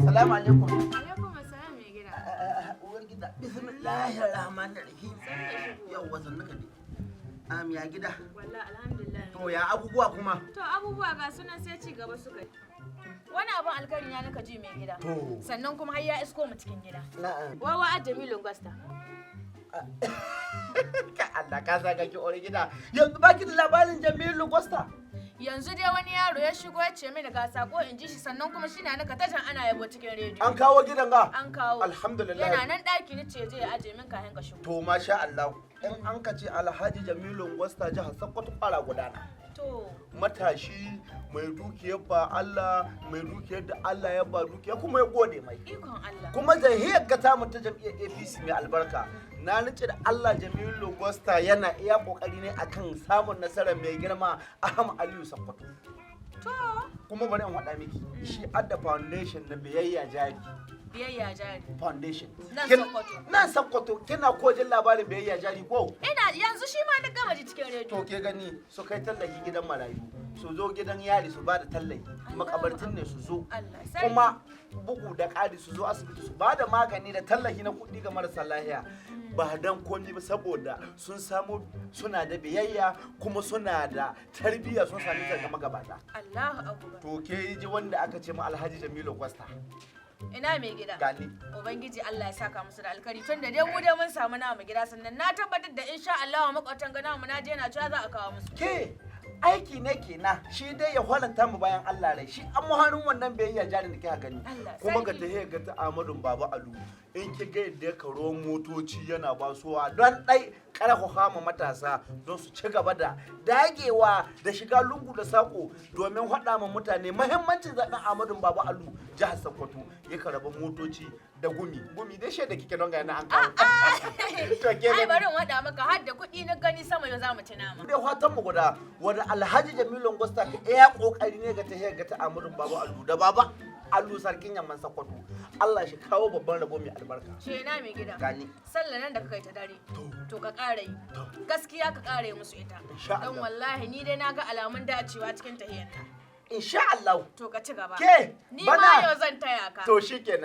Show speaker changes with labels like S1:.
S1: Salamu alaikum.
S2: Alaikum assalam mai gida.
S1: Uwar gida, bismillahir rahmanir rahim. Yawwa sannu ka dai. Ya gida.
S2: Wallahi alhamdulillah.
S1: To ya abubuwa kuma?
S2: To abubuwa ga sunan sai ci gaba suka yi. Wani abun alkhairi ya naka ji mai gida.
S1: To.
S2: Sannan kuma har ya isko mu cikin gida.
S1: Na'am.
S2: Wawa Jamilu Gwasta.
S1: Ka Allah ka saka ki ore gida. Yanzu baki da labarin Jamilu Costa.
S2: Yanzu dai wani yaro ya shigo ya ce mini ga sako in ji shi sannan kuma shi na naka tajan ana yabo cikin rediyo.
S1: An kawo gidan ga?
S2: An kawo.
S1: Alhamdulillah.
S2: Yana nan ɗaki ni ce je ya aje min kayan ka shigo.
S1: To masha Allah. In an ka ce Alhaji Jamilu Costa jihar Sokoto fara gudana.
S2: To.
S1: Matashi mai dukiyar ba Allah, mai dukiyar da Allah ya ba dukiya kuma ya gode mai.
S2: Ikon Allah.
S1: Kuma jahiyar ga ta ta jam'iyyar APC mai albarka. Na nace da Allah Jamilu Costa yana iya kokari ne akan samun nasarar mai girma Ahmad Aliyu Sokoto.
S2: To.
S1: Kuma bari in faɗa miki, shi adda foundation na biyayya jari.
S2: Biyayya jari.
S1: Foundation.
S2: Nan Sokoto.
S1: Nan Sokoto kina ko jin labarin biyayya jari ko?
S2: Ina yanzu shi ma na gama ji cikin rediyo.
S1: To ke gani su kai tallafi gidan marayu, su zo gidan yari su ba da tallafi, makabartin ne su zo.
S2: Allah sarki.
S1: Kuma bugu da ƙari su zo asibiti su ba da magani da tallafi na kuɗi ga marasa lafiya. Ba dan komai ba saboda sun samu suna da biyayya kuma suna da tarbiyya sun sami daga magabata.
S2: Allahu akbar.
S1: To ke ji wanda aka ce ma Alhaji Jamilu Costa.
S2: Ina mai gida.
S1: Gani.
S2: Ubangiji Allah ya saka musu da alkari tun da dai mu dai mun samu namu gida sannan na tabbatar da insha Allah makwatan ga namu na je na cewa za a kawo musu.
S1: Ke aiki ne kenan shi dai ya holanta mu bayan Allah rai shi an muharin wannan biyayya jarin da kika gani kuma ga ta ga ta Ahmadu Baba Alu in ki ga yadda ya karo motoci yana basuwa don dai karfa hama matasa don su ci gaba da dagewa da shiga lungu da sako domin faɗa ma mutane muhimmancin zaben Ahmadu Baba Alu jihar Sokoto ya karaba motoci da gumi dai shaida kike don ga yana an kawo
S2: to ke ai bari in wada maka har da kuɗi na gani sama yau za mu ci nama
S1: dai fatan mu guda wanda Alhaji Jamilu Costa ka iya kokari ne ga ta Ahmadu Baba Alu da Baba Alu sarkin Yamman Sokoto Allah shi kawo babban rabo mai albarka
S2: ce na mai gida
S1: gani
S2: sallan nan da ka kai ta dare to ka ƙara yi gaskiya ka ƙara yi musu ita don wallahi ni dai na ga alamun dacewa cikin tahiyar ta
S1: insha Allah
S2: to ka ci gaba
S1: ke
S2: ni ma yau zan taya ka
S1: to shikenan